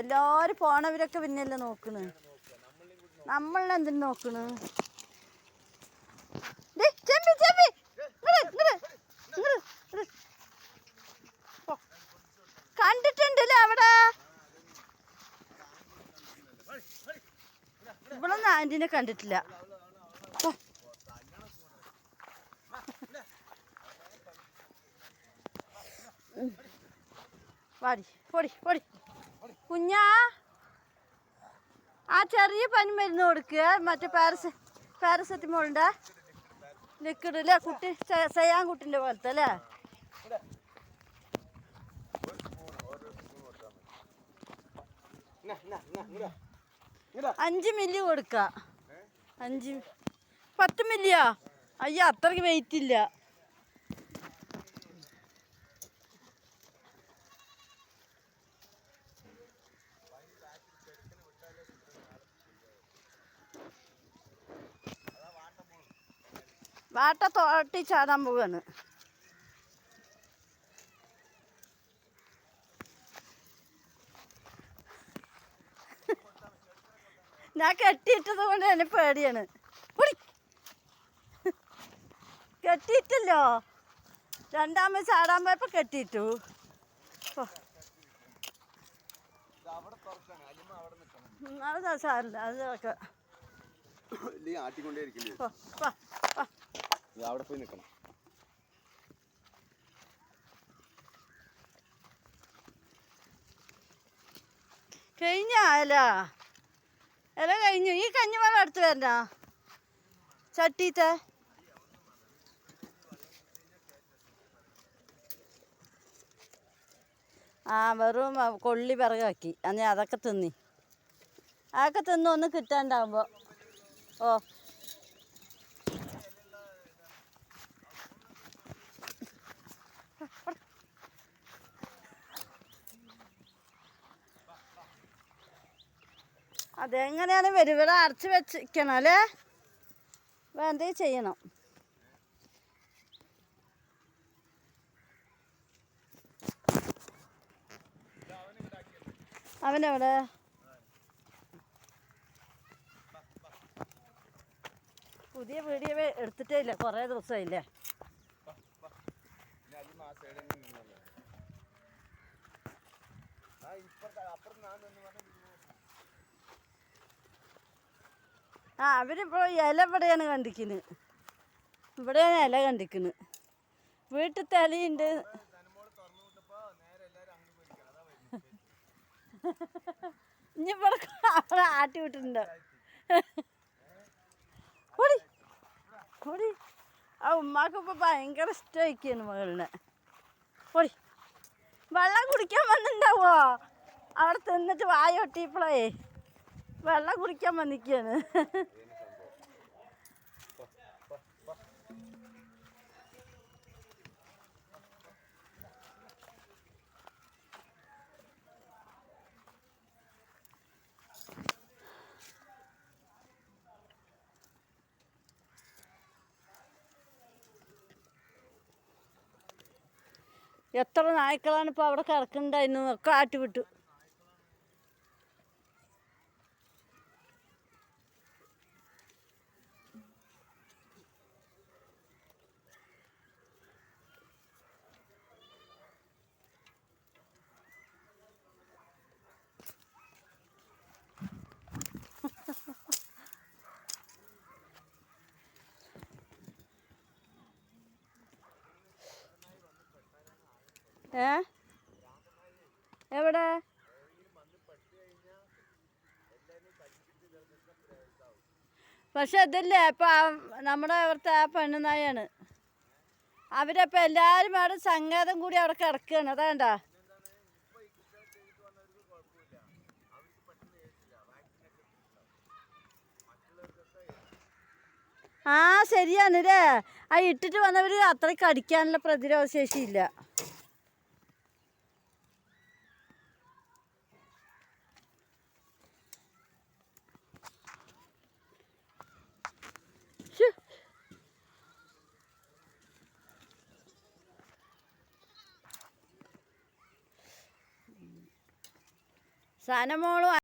എല്ലാവരും പോണവരൊക്കെ പിന്നെയല്ലേ നോക്കണ്. നമ്മളെന്തിനു നോക്കണ്? കണ്ടിട്ടുണ്ടല്ലേ അവിടെ? ഇവളൊന്നും ആന്റിനെ കണ്ടിട്ടില്ല. വാടി പൊടി പൊടി കുഞ്ഞാ. ആ ചെറിയ പനി മരുന്ന് കൊടുക്കുക. മറ്റേ പാരസെറ്റമോളിൻ്റെ ലിക്വിഡ് അല്ലേ? കുട്ടി സയാൻ കുട്ടിൻ്റെ പോലത്തെ അല്ലേ? 5 മില്ലി കൊടുക്ക. 10 മില്ലിയാ? അയ്യോ, അത്രയ്ക്ക് വെയിറ്റ് ഇല്ല. വാട്ട തോട്ടി ചാടാൻ പോവാണ്. ഞാൻ കെട്ടിയിട്ടത് കൊണ്ട് തന്നെ പേടിയാണ്. കെട്ടിയിട്ടല്ലോ, രണ്ടാമത് ചാടാൻ പോയപ്പോൾ കെട്ടിയിട്ടു. അത് സാറില്ല, അതൊക്കെ അവിടെ പോയി നിൽക്കണം. കഴിഞ്ഞ ഇല കഴിഞ്ഞു. ഈ കഞ്ഞിവെള്ളം എടുത്ത് വരണ്ട ചട്ടീത്തെ. വെറും കൊള്ളി പിറകാക്കി. അന്നേ അതൊക്കെ തിന്നി. അതൊക്കെ തിന്ന് ഒന്ന് കിട്ടാണ്ടാവുമ്പോൾ. അതെങ്ങനെയാണ് വരും? ഇവിടെ അടച്ച് വെച്ചിരിക്കണം അല്ലേ? എന്തെങ്കിലും ചെയ്യണം. അവനെവിടെ? പുതിയ വീഡിയോ എടുത്തിട്ടേ ഇല്ല, കുറേ ദിവസമായില്ലേ. അവരിപ്പോൾ ഇല ഇവിടെയാണ് കണ്ടിക്കുന്നത്. ഇവിടെയാണ് ഇല കണ്ടിക്കുന്നത്. വീട്ടിൽ തലയുണ്ട്. ഇനി ഇവിടെ അവിടെ ആട്ടി വിട്ടിട്ടുണ്ട്. ഓടി ഓടി. ആ ഉമ്മാക്ക് ഇപ്പോൾ ഭയങ്കര ഇഷ്ടമായിക്കാണ് മകളിനെ. ഓടി. വെള്ളം കുടിക്കാൻ വന്നിട്ടുണ്ടാവോ? അവിടെ തിന്നിട്ട് വായൊട്ടിയപ്പോഴേ വെള്ളം കുടിക്കാൻ വന്നിക്കാണ്. എത്ര നായ്ക്കളാണ് ഇപ്പോൾ അവിടെ കിടക്കുന്നുണ്ടായിരുന്നു. ഒക്കെ ആട്ടിവിട്ടു. എവിടെ? പക്ഷെ ഇതില്ലേ, ഇപ്പം നമ്മുടെ അവിടുത്തെ ആ പെണ്ണുനായാണ്. അവരപ്പോൾ എല്ലാവരും അവിടെ സംഘാതം കൂടി അവിടെ കിടക്കുകയാണ്. അതാണ്ടാ. ശരിയാണ് അല്ലേ? ഇട്ടിട്ട് വന്നവർ അത്രയ്ക്ക് അടിക്കാനുള്ള പ്രതിരോധ ശേഷിയില്ല. സനമോളും